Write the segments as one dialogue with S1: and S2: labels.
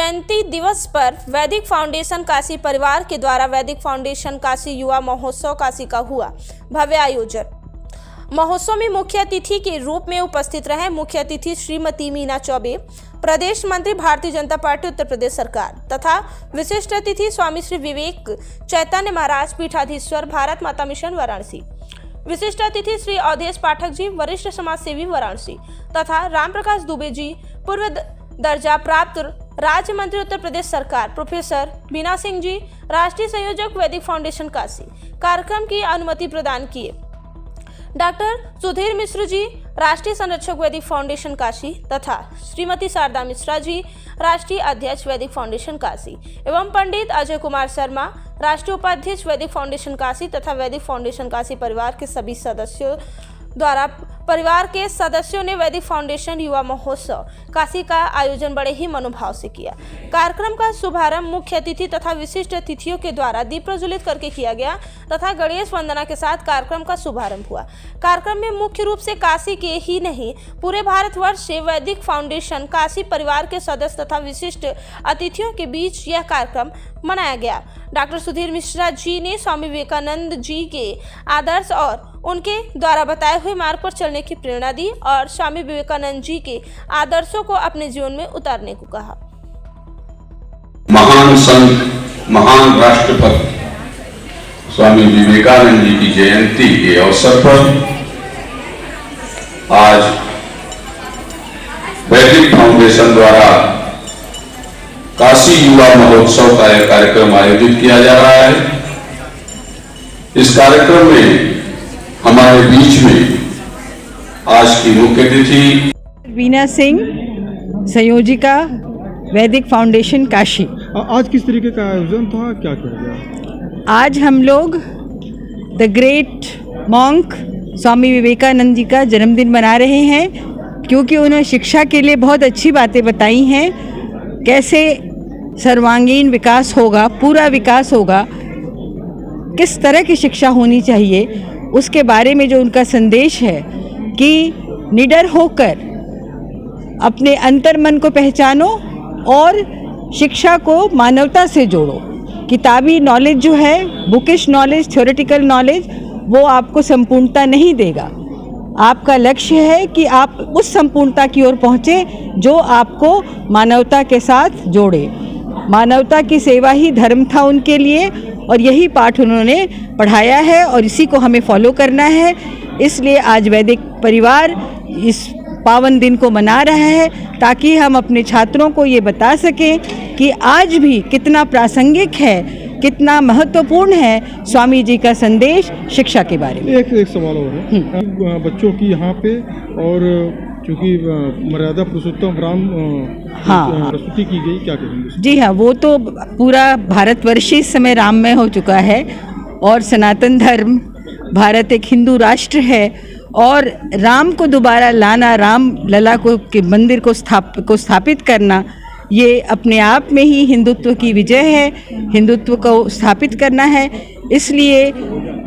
S1: जयंती दिवस पर वैदिक फाउंडेशन काशी परिवार के द्वारा वैदिक फाउंडेशन काशी युवा महोत्सव काशी का हुआ भव्य आयोजन। महोत्सव में मुख्य अतिथि के रूप में उपस्थित रहे मुख्य अतिथि श्रीमती मीना चौबे, प्रदेश मंत्री भारतीय जनता पार्टी उत्तर प्रदेश सरकार, तथा विशिष्ट अतिथि स्वामी श्री विवेक चैतन्य महाराज पीठाधीश्वर भारत माता मिशन वाराणसी, विशिष्ट अतिथि श्री अवधेश पाठक जी, वरिष्ठ समाज सेवी वाराणसी, तथा राम प्रकाश दुबे जी, पूर्व दर्जा प्राप्त राज्य मंत्री उत्तर प्रदेश सरकार, प्रोफेसर बीना सिंह जी, राष्ट्रीय संयोजक वैदिक फाउंडेशन काशी, कार्यक्रम की अनुमति प्रदान किए। डॉक्टर सुधीर मिश्र जी, राष्ट्रीय संरक्षक वैदिक फाउंडेशन काशी, तथा श्रीमती शारदा मिश्रा जी, राष्ट्रीय अध्यक्ष वैदिक फाउंडेशन काशी, एवं पंडित अजय कुमार शर्मा, राष्ट्रीय उपाध्यक्ष वैदिक फाउंडेशन काशी, तथा वैदिक फाउंडेशन काशी परिवार के सभी सदस्यों द्वारा परिवार के सदस्यों ने वैदिक फाउंडेशन युवा महोत्सव काशी का आयोजन बड़े ही मनोभाव से किया। कार्यक्रम का शुभारंभ मुख्य अतिथि तथा विशिष्ट अतिथियों के द्वारा दीप प्रज्वलित करके किया गया तथा गणेश वंदना के साथ कार्यक्रम का शुभारंभ हुआ। कार्यक्रम में मुख्य रूप से काशी के ही नहीं पूरे भारतवर्ष से वैदिक फाउंडेशन काशी परिवार के सदस्य तथा विशिष्ट अतिथियों के बीच यह कार्यक्रम मनाया गया। डॉक्टर सुधीर मिश्रा जी ने स्वामी विवेकानंद जी के आदर्श और उनके द्वारा बताए हुए मार्ग पर चलने की प्रेरणा दी और स्वामी विवेकानंद जी के आदर्शों को अपने जीवन में उतारने को कहा।
S2: महान संत, महान राष्ट्रपति स्वामी विवेकानंद जी की जयंती के अवसर पर आज वैदिक फाउंडेशन द्वारा काशी युवा महोत्सव का एक कार्यक्रम आयोजित किया जा रहा है। इस कार्यक्रम में हमारे बीच में आज की मुख्य अतिथि
S3: बीना सिंह, संयोजिका वैदिक फाउंडेशन काशी।
S4: आज किस तरीके का आयोजन था, क्या किया गया?
S3: आज हम लोग the great monk Swami Vivekananda ji का जन्मदिन मना रहे हैं, क्योंकि उन्होंने शिक्षा के लिए बहुत अच्छी बातें बताई हैं। कैसे सर्वांगीण विकास होगा, पूरा विकास होगा, किस तरह की शिक्षा होनी चाहिए, उसके बारे में जो उनका संदेश है कि निडर होकर अपने अंतर्मन को पहचानो और शिक्षा को मानवता से जोड़ो। किताबी नॉलेज जो है, बुकिश नॉलेज, थ्योरेटिकल नॉलेज, वो आपको संपूर्णता नहीं देगा। आपका लक्ष्य है कि आप उस संपूर्णता की ओर पहुँचे जो आपको मानवता के साथ जोड़े। मानवता की सेवा ही धर्म था उनके लिए, और यही पाठ उन्होंने पढ़ाया है और इसी को हमें फॉलो करना है। इसलिए आज वैदिक परिवार इस पावन दिन को मना रहा है, ताकि हम अपने छात्रों को ये बता सकें कि आज भी कितना प्रासंगिक है, कितना महत्वपूर्ण है स्वामी जी का संदेश शिक्षा के बारे में।
S4: एक सवाल और है बच्चों की यहाँ पे, और क्योंकि मर्यादा पुरुषोत्तम राम प्रस्तुति की गई, क्या कहेंगे?
S3: जी हाँ, वो तो पूरा भारतवर्ष इस समय राममय हो चुका है और सनातन धर्म, भारत एक हिंदू राष्ट्र है और राम को दोबारा लाना, राम लला को के मंदिर को स्थापित करना, ये अपने आप में ही हिंदुत्व की विजय है, हिंदुत्व को स्थापित करना है। इसलिए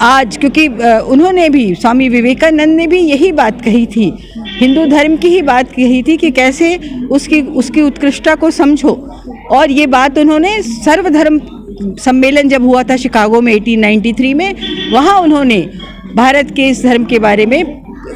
S3: आज, क्योंकि उन्होंने भी, स्वामी विवेकानंद ने भी यही बात कही थी, हिंदू धर्म की ही बात कही थी कि कैसे उसकी उत्कृष्टता को समझो। और ये बात उन्होंने सर्वधर्म सम्मेलन जब हुआ था शिकागो में 1893 में, वहाँ उन्होंने भारत के इस धर्म के बारे में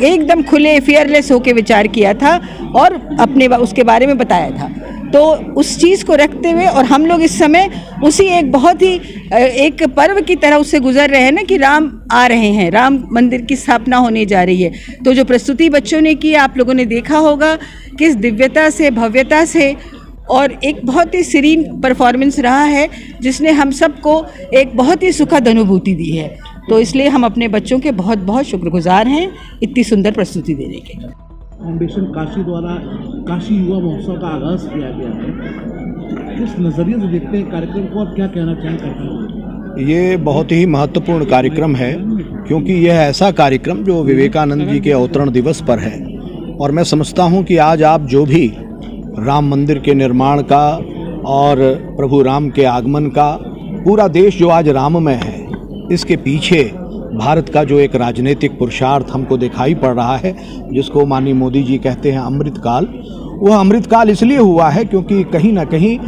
S3: एकदम खुले फियरलेस होकर विचार किया था और अपने उसके बारे में बताया था। तो उस चीज़ को रखते हुए, और हम लोग इस समय उसी एक बहुत ही एक पर्व की तरह उससे गुजर रहे हैं ना, कि राम आ रहे हैं, राम मंदिर की स्थापना होने जा रही है। तो जो प्रस्तुति बच्चों ने की, आप लोगों ने देखा होगा किस दिव्यता से, भव्यता से, और एक बहुत ही सीरीन परफॉर्मेंस रहा है, जिसने हम सबको एक बहुत ही सुखद अनुभूति दी है। तो इसलिए हम अपने बच्चों के बहुत बहुत शुक्रगुजार हैं इतनी सुंदर प्रस्तुति देने के।
S5: फाउंडेशन काशी द्वारा काशी युवा महोत्सव का आगाज किया गया है, किस नज़रिए से देखते हैं कार्यक्रम को, आप क्या कहना चाहेंगे?
S6: ये बहुत ही महत्वपूर्ण कार्यक्रम है, क्योंकि यह ऐसा कार्यक्रम जो विवेकानंद जी के अवतरण दिवस पर है। और मैं समझता हूँ कि आज आप जो भी राम मंदिर के निर्माण का और प्रभु राम के आगमन का, पूरा देश जो आज राममय है, इसके पीछे भारत का जो एक राजनीतिक पुरुषार्थ हमको दिखाई पड़ रहा है, जिसको माननीय मोदी जी कहते हैं अमृतकाल, वह अमृतकाल इसलिए हुआ है क्योंकि कहीं ना कहीं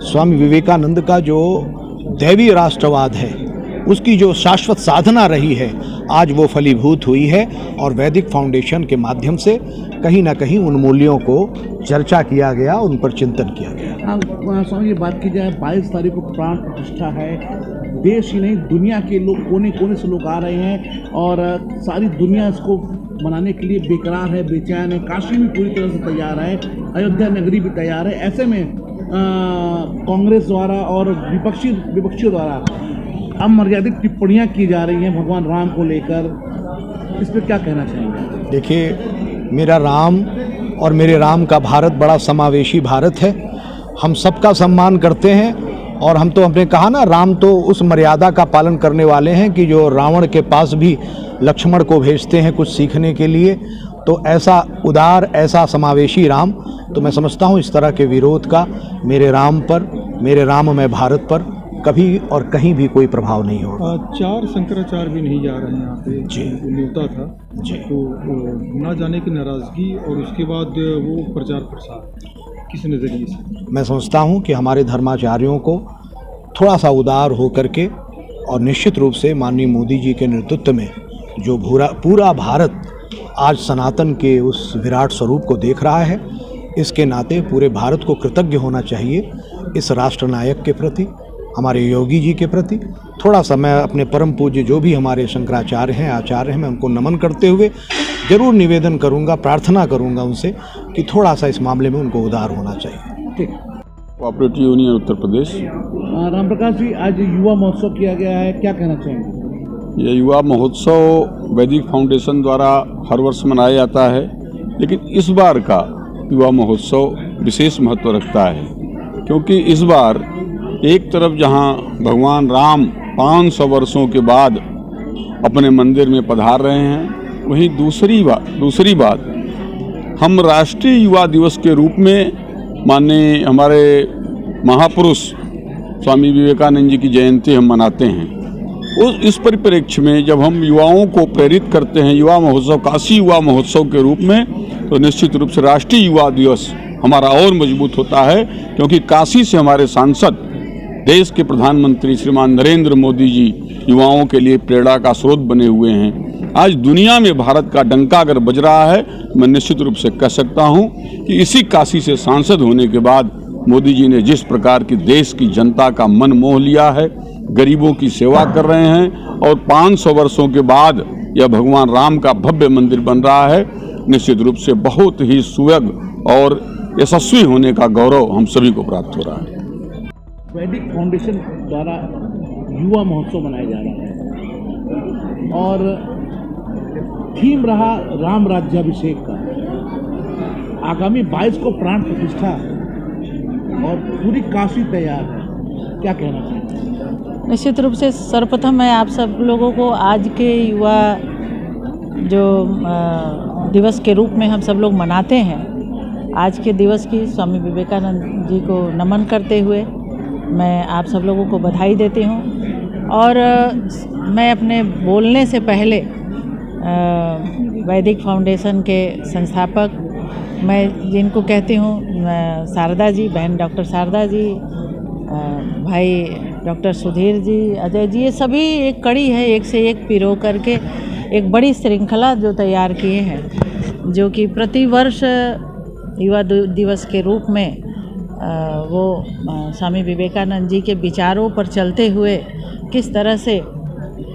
S6: स्वामी विवेकानंद का जो दैवीय राष्ट्रवाद है उसकी जो शाश्वत साधना रही है आज वो फलीभूत हुई है और वैदिक फाउंडेशन के माध्यम से कहीं ना कहीं उन मूल्यों को चर्चा किया गया, उन पर चिंतन किया गया।
S5: स्वामी जी, बात की जाए 22 तारीख को प्राण प्रतिष्ठा है, देश ही नहीं दुनिया के लोग कोने कोने से लोग आ रहे हैं और सारी दुनिया इसको मनाने के लिए बेकरार है, बेचैन है। काशी भी पूरी तरह से तैयार है, अयोध्या नगरी भी तैयार है। ऐसे में कांग्रेस द्वारा और विपक्षियों द्वारा अमर्यादित टिप्पणियां की जा रही हैं भगवान राम को लेकर, इस पर क्या कहना चाहेंगे?
S6: देखिए, मेरा राम और मेरे राम का भारत बड़ा समावेशी भारत है। हम सबका सम्मान करते हैं और हम तो हमने कहा ना, राम तो उस मर्यादा का पालन करने वाले हैं कि जो रावण के पास भी लक्ष्मण को भेजते हैं कुछ सीखने के लिए। तो ऐसा उदार, ऐसा समावेशी राम, तो मैं समझता हूँ इस तरह के विरोध का मेरे राम पर, मेरे राममय भारत पर कभी और कहीं भी कोई प्रभाव नहीं होगा।
S4: 4 शंकराचार्य भी नहीं जा रहे हैं यहाँ पे,
S6: जी,
S4: न्योता था
S6: जी।
S4: तो ना जाने की नाराज़गी और उसके बाद वो प्रचार प्रसार किस नज़रिए से?
S6: मैं समझता हूँ कि हमारे धर्माचार्यों को थोड़ा सा उदार हो करके और निश्चित रूप से माननीय मोदी जी के नेतृत्व में जो पूरा भारत आज सनातन के उस विराट स्वरूप को देख रहा है, इसके नाते पूरे भारत को कृतज्ञ होना चाहिए इस राष्ट्रनायक के प्रति, हमारे योगी जी के प्रति। थोड़ा सा मैं अपने परम पूज्य जो भी हमारे शंकराचार्य हैं, आचार्य हैं, मैं उनको नमन करते हुए जरूर निवेदन करूंगा, प्रार्थना करूंगा उनसे कि थोड़ा सा इस मामले में उनको उदार होना चाहिए।
S5: ठीक।
S2: Cooperative union Uttar Pradesh.
S5: राम प्रकाश जी, आज युवा महोत्सव किया गया है, क्या कहना चाहेंगे?
S2: ये युवा महोत्सव वैदिक फाउंडेशन द्वारा हर वर्ष मनाया जाता है, लेकिन इस बार का युवा महोत्सव विशेष महत्व रखता है क्योंकि इस बार एक तरफ जहां भगवान राम 500 वर्षों के बाद अपने मंदिर में पधार रहे हैं, वहीं दूसरी बात हम राष्ट्रीय युवा दिवस के रूप में माननीय हमारे महापुरुष स्वामी विवेकानंद जी की जयंती हम मनाते हैं। इस परिप्रेक्ष्य में जब हम युवाओं को प्रेरित करते हैं युवा महोत्सव, काशी युवा महोत्सव के रूप में, तो निश्चित रूप से राष्ट्रीय युवा दिवस हमारा और मजबूत होता है क्योंकि काशी से हमारे सांसद, देश के प्रधानमंत्री श्रीमान नरेंद्र मोदी जी युवाओं के लिए प्रेरणा का स्रोत बने हुए हैं। आज दुनिया में भारत का डंका अगर बज रहा है, मैं निश्चित रूप से कह सकता हूं कि इसी काशी से सांसद होने के बाद मोदी जी ने जिस प्रकार की देश की जनता का मन मोह लिया है, गरीबों की सेवा कर रहे हैं और 500 वर्षों के बाद यह भगवान राम का भव्य मंदिर बन रहा है, निश्चित रूप से बहुत ही सुयोग और यशस्वी होने का गौरव हम सभी को प्राप्त हो रहा है।
S5: वैदिक फाउंडेशन द्वारा युवा महोत्सव मनाया जा रहा है और थीम रहा राम राज्याभिषेक का। आगामी 22 को प्राण प्रतिष्ठा और पूरी काशी तैयार है, क्या कहना चाहिए?
S7: निश्चित रूप से सर्वप्रथम मैं आप सब लोगों को आज के युवा जो दिवस के रूप में हम सब लोग मनाते हैं, आज के दिवस की स्वामी विवेकानंद जी को नमन करते हुए मैं आप सब लोगों को बधाई देती हूँ। और मैं अपने बोलने से पहले वैदिक फाउंडेशन के संस्थापक, मैं जिनको कहती हूँ शारदा जी, बहन डॉक्टर शारदा जी, भाई डॉक्टर सुधीर जी, अजय जी, ये सभी एक कड़ी है, एक से एक पिरो करके एक बड़ी श्रृंखला जो तैयार किए हैं, जो कि प्रतिवर्ष युवा दिवस के रूप में वो स्वामी विवेकानंद जी के विचारों पर चलते हुए किस तरह से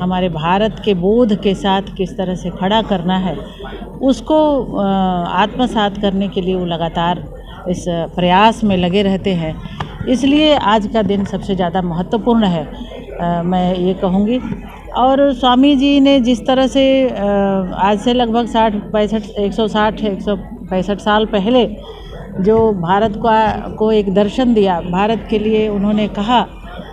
S7: हमारे भारत के बोध के साथ किस तरह से खड़ा करना है, उसको आत्मसात करने के लिए वो लगातार इस प्रयास में लगे रहते हैं। इसलिए आज का दिन सबसे ज़्यादा महत्वपूर्ण है, मैं ये कहूँगी। और स्वामी जी ने जिस तरह से आज से लगभग 165 साल पहले जो भारत को एक दर्शन दिया, भारत के लिए उन्होंने कहा,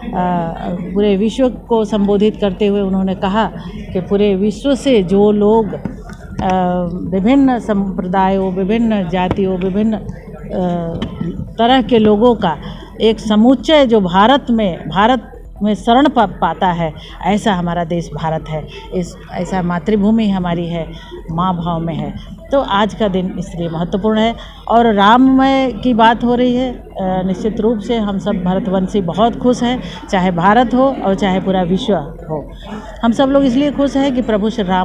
S7: पूरे विश्व को संबोधित करते हुए उन्होंने कहा कि पूरे विश्व से जो लोग विभिन्न संप्रदायों, विभिन्न जातियों, विभिन्न तरह के लोगों का एक समुच्चय जो भारत में शरण पाता है, ऐसा हमारा देश भारत है। ऐसा मातृभूमि हमारी है, माँ भाव में है। तो आज का दिन इसलिए महत्वपूर्ण है। और राममय की बात हो रही है, निश्चित रूप से हम सब भारतवंशी बहुत खुश हैं, चाहे भारत हो और चाहे पूरा विश्व हो। हम सब लोग इसलिए खुश हैं कि प्रभु श्री राम